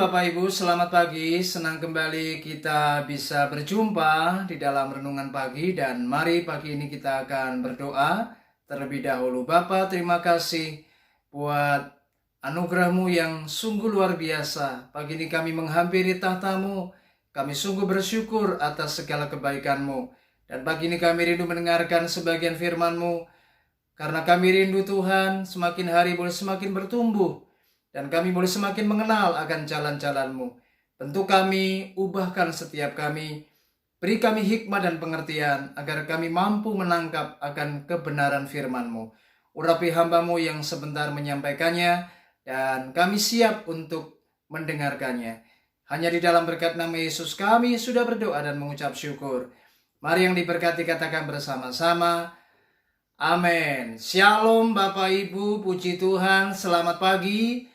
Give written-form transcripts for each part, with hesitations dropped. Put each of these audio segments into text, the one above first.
Bapak Ibu, selamat pagi. Senang kembali kita bisa berjumpa di dalam renungan pagi. Dan mari pagi ini kita akan berdoa terlebih dahulu. Bapa, terima kasih buat anugerah-Mu yang sungguh luar biasa. Pagi ini kami menghampiri tahta-Mu. Kami sungguh bersyukur atas segala kebaikan-Mu. Dan pagi ini kami rindu mendengarkan sebagian firman-Mu. Karena kami rindu Tuhan, semakin hari boleh semakin bertumbuh. Dan kami boleh semakin mengenal akan jalan-jalan-Mu. Bentuk kami, ubahkan setiap kami. Beri kami hikmah dan pengertian, agar kami mampu menangkap akan kebenaran firman-Mu. Urapi hamba-Mu yang sebentar menyampaikannya, dan kami siap untuk mendengarkannya. Hanya di dalam berkat nama Yesus kami sudah berdoa dan mengucap syukur. Mari yang diberkati katakan bersama-sama. Amin. Shalom Bapak Ibu, puji Tuhan, selamat pagi.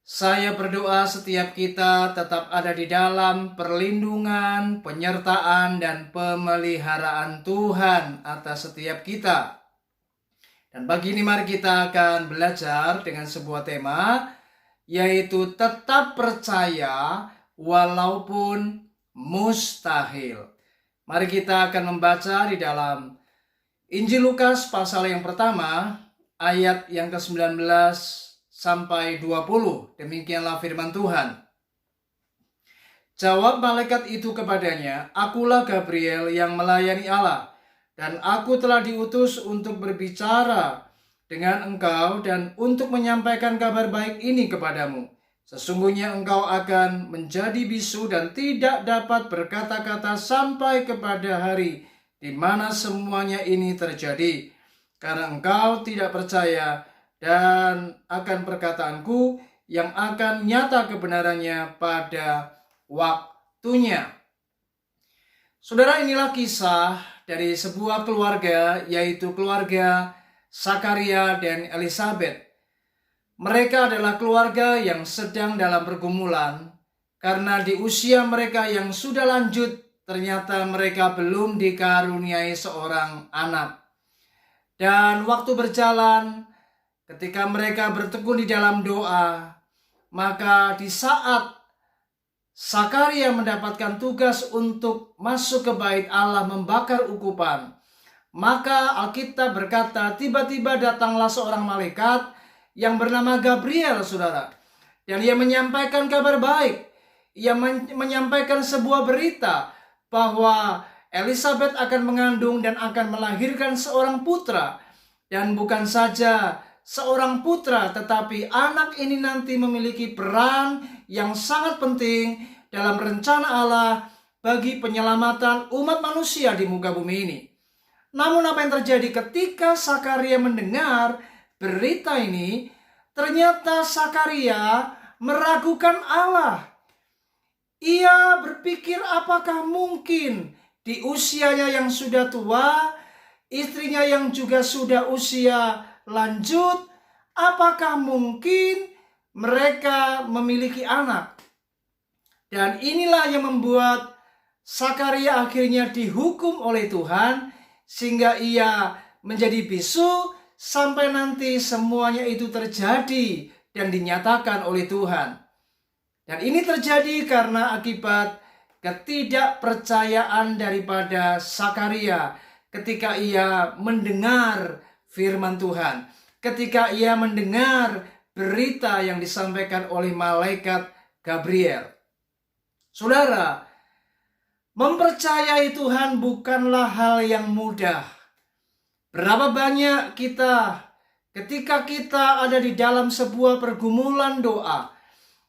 Saya berdoa setiap kita tetap ada di dalam perlindungan, penyertaan, dan pemeliharaan Tuhan atas setiap kita. Dan pagi ini mari kita akan belajar dengan sebuah tema, yaitu tetap percaya walaupun mustahil. Mari kita akan membaca di dalam Injil Lukas pasal yang pertama, ayat yang ke-19 sampai 20. Demikianlah firman Tuhan. Jawab malaikat itu kepadanya, "Akulah Gabriel yang melayani Allah, dan aku telah diutus untuk berbicara dengan engkau dan untuk menyampaikan kabar baik ini kepadamu. Sesungguhnya engkau akan menjadi bisu dan tidak dapat berkata-kata sampai kepada hari di mana semuanya ini terjadi, karena engkau tidak percaya dan akan perkataanku yang akan nyata kebenarannya pada waktunya." Saudara, inilah kisah dari sebuah keluarga, yaitu keluarga Zakaria dan Elizabeth. Mereka adalah keluarga yang sedang dalam pergumulan karena di usia mereka yang sudah lanjut, ternyata mereka belum dikaruniai seorang anak. Dan waktu berjalan, ketika mereka bertekun di dalam doa, maka di saat Zakaria mendapatkan tugas untuk masuk ke bait Allah membakar ukupan, maka Alkitab berkata tiba-tiba datanglah seorang malaikat yang bernama Gabriel, saudara. Dan ia menyampaikan kabar baik. Ia menyampaikan sebuah berita bahwa Elizabeth akan mengandung dan akan melahirkan seorang putra. Dan bukan saja seorang putra, tetapi anak ini nanti memiliki peran yang sangat penting dalam rencana Allah bagi penyelamatan umat manusia di muka bumi ini. Namun apa yang terjadi ketika Zakaria mendengar berita ini? Ternyata Zakaria meragukan Allah. Ia berpikir, apakah mungkin di usianya yang sudah tua, istrinya yang juga sudah usia lanjut, apakah mungkin mereka memiliki anak? Dan inilah yang membuat Zakaria akhirnya dihukum oleh Tuhan, sehingga ia menjadi bisu sampai nanti semuanya itu terjadi dan dinyatakan oleh Tuhan. Dan ini terjadi karena akibat ketidakpercayaan daripada Zakaria ketika ia mendengar firman Tuhan, ketika ia mendengar berita yang disampaikan oleh malaikat Gabriel. Saudara, mempercayai Tuhan bukanlah hal yang mudah. Berapa banyak kita ketika kita ada di dalam sebuah pergumulan doa,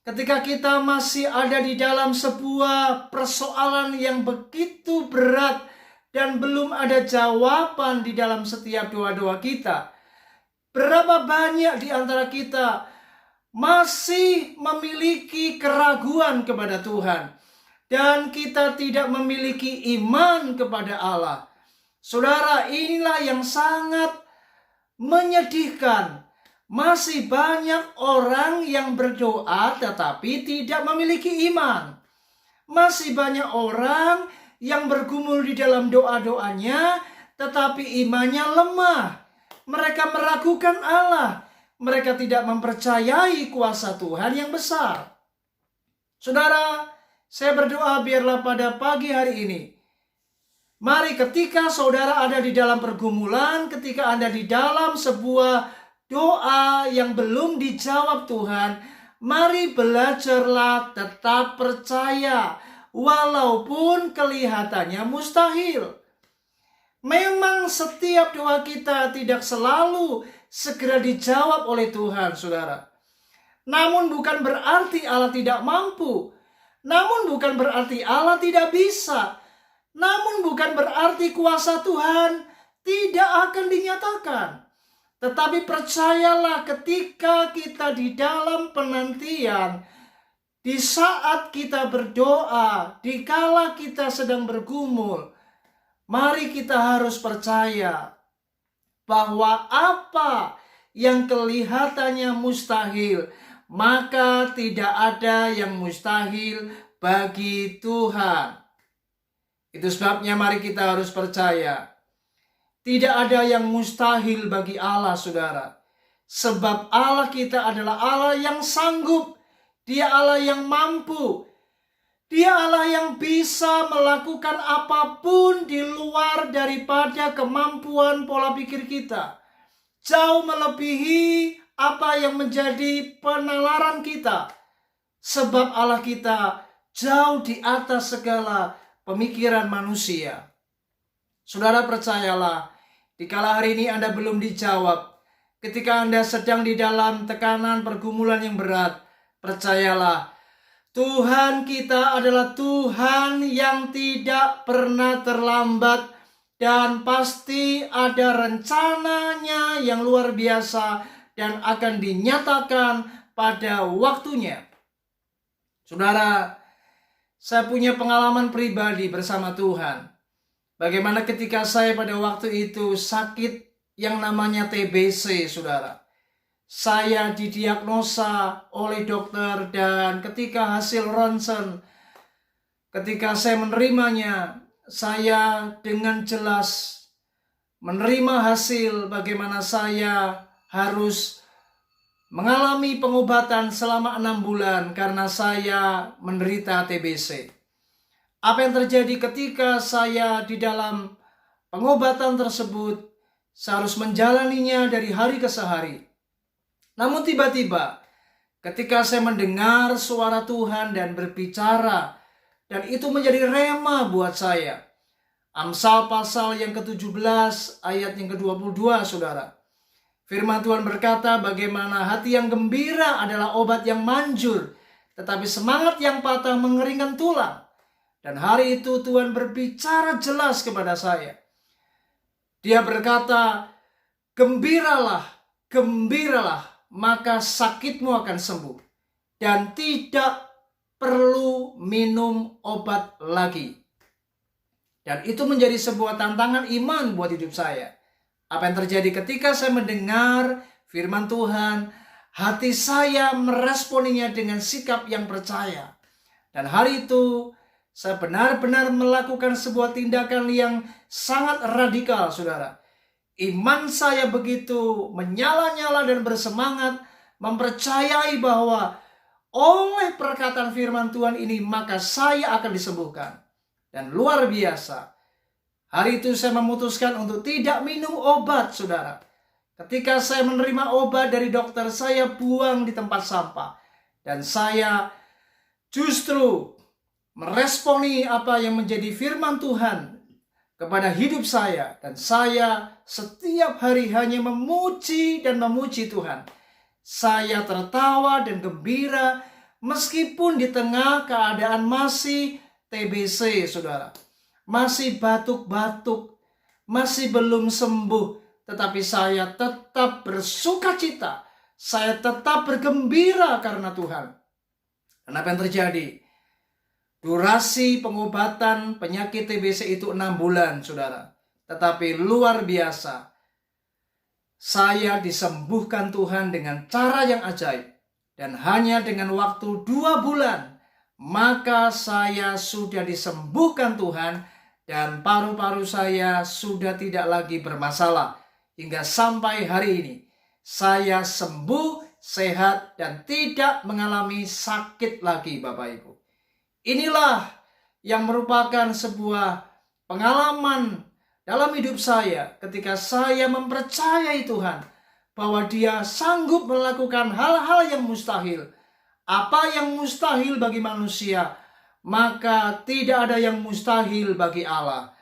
ketika kita masih ada di dalam sebuah persoalan yang begitu berat dan belum ada jawaban di dalam setiap doa-doa kita. Berapa banyak di antara kita masih memiliki keraguan kepada Tuhan dan kita tidak memiliki iman kepada Allah. Saudara, inilah yang sangat menyedihkan. Masih banyak orang yang berdoa tetapi tidak memiliki iman. Masih banyak orang yang bergumul di dalam doa-doanya tetapi imannya lemah. Mereka meragukan Allah. Mereka tidak mempercayai kuasa Tuhan yang besar. Saudara, saya berdoa biarlah pada pagi hari ini, mari ketika saudara ada di dalam pergumulan, ketika Anda di dalam sebuah doa yang belum dijawab Tuhan, mari belajarlah tetap percaya walaupun kelihatannya mustahil. Memang setiap doa kita tidak selalu segera dijawab oleh Tuhan, saudara. Namun bukan berarti Allah tidak mampu. Namun bukan berarti Allah tidak bisa. Namun bukan berarti kuasa Tuhan tidak akan dinyatakan. Tetapi percayalah, ketika kita di dalam penantian, di saat kita berdoa, dikala kita sedang bergumul, mari kita harus percaya bahwa apa yang kelihatannya mustahil, maka tidak ada yang mustahil bagi Tuhan. Itu sebabnya mari kita harus percaya, tidak ada yang mustahil bagi Allah, saudara. Sebab Allah kita adalah Allah yang sanggup, Dia Allah yang mampu, Dia Allah yang bisa melakukan apapun di luar daripada kemampuan pola pikir kita. Jauh melebihi apa yang menjadi penalaran kita. Sebab Allah kita jauh di atas segala pemikiran manusia. Saudara, percayalah, dikala hari ini Anda belum dijawab, ketika Anda sedang di dalam tekanan pergumulan yang berat, percayalah, Tuhan kita adalah Tuhan yang tidak pernah terlambat dan pasti ada rencananya yang luar biasa dan akan dinyatakan pada waktunya. Saudara, saya punya pengalaman pribadi bersama Tuhan. Bagaimana ketika saya pada waktu itu sakit yang namanya TBC, saudara. Saya didiagnosa oleh dokter dan ketika hasil ronsen, ketika saya menerimanya, saya dengan jelas menerima hasil bagaimana saya harus mengalami pengobatan selama 6 bulan karena saya menderita TBC. Apa yang terjadi ketika saya di dalam pengobatan tersebut, saya harus menjalaninya dari hari ke hari. Namun tiba-tiba ketika saya mendengar suara Tuhan dan berbicara, dan itu menjadi rema buat saya. Amsal pasal yang ke-17 ayat yang ke-22, saudara. Firman Tuhan berkata, bagaimana hati yang gembira adalah obat yang manjur, tetapi semangat yang patah mengeringkan tulang. Dan hari itu Tuhan berbicara jelas kepada saya. Dia berkata, gembiralah, gembiralah, maka sakitmu akan sembuh. Dan tidak perlu minum obat lagi. Dan itu menjadi sebuah tantangan iman buat hidup saya. Apa yang terjadi ketika saya mendengar firman Tuhan, hati saya meresponinya dengan sikap yang percaya. Dan hari itu saya benar-benar melakukan sebuah tindakan yang sangat radikal, saudara. Iman saya begitu menyala-nyala dan bersemangat, mempercayai bahwa oleh perkataan firman Tuhan ini maka saya akan disembuhkan. Dan luar biasa, hari itu saya memutuskan untuk tidak minum obat, saudara. Ketika saya menerima obat dari dokter, saya buang di tempat sampah. Dan saya justru meresponi apa yang menjadi firman Tuhan kepada hidup saya. Dan saya setiap hari hanya memuji dan memuji Tuhan. Saya tertawa dan gembira meskipun di tengah keadaan masih TBC, saudara. Masih batuk-batuk, masih belum sembuh. Tetapi saya tetap bersuka cita. Saya tetap bergembira karena Tuhan. Dan apa yang terjadi? Durasi pengobatan penyakit TBC itu 6 bulan, saudara. Tetapi luar biasa. Saya disembuhkan Tuhan dengan cara yang ajaib. Dan hanya dengan waktu 2 bulan, maka saya sudah disembuhkan Tuhan. Dan paru-paru saya sudah tidak lagi bermasalah. Hingga sampai hari ini, saya sembuh sehat, dan tidak mengalami sakit lagi, Bapak Ibu. Inilah yang merupakan sebuah pengalaman dalam hidup saya ketika saya mempercayai Tuhan bahwa Dia sanggup melakukan hal-hal yang mustahil. Apa yang mustahil bagi manusia, maka tidak ada yang mustahil bagi Allah.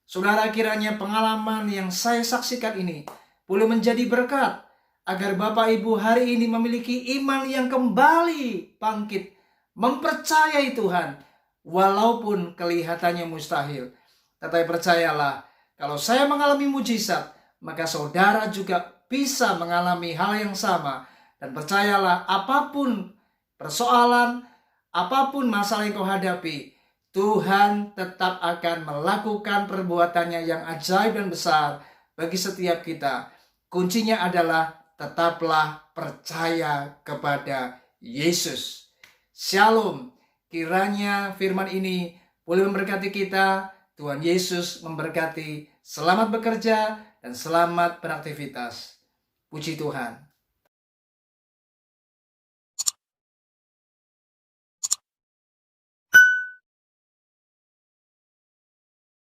Saudara, kiranya pengalaman yang saya saksikan ini boleh menjadi berkat agar Bapak Ibu hari ini memiliki iman yang kembali bangkit, mempercayai Tuhan walaupun kelihatannya mustahil. Tetapi percayalah, kalau saya mengalami mujizat, maka saudara juga bisa mengalami hal yang sama. Dan percayalah, apapun persoalan, apapun masalah yang kau hadapi, Tuhan tetap akan melakukan perbuatannya yang ajaib dan besar bagi setiap kita. Kuncinya adalah tetaplah percaya kepada Yesus. Shalom. Kiranya firman ini boleh memberkati kita. Tuhan Yesus memberkati. Selamat bekerja dan selamat beraktivitas. Puji Tuhan.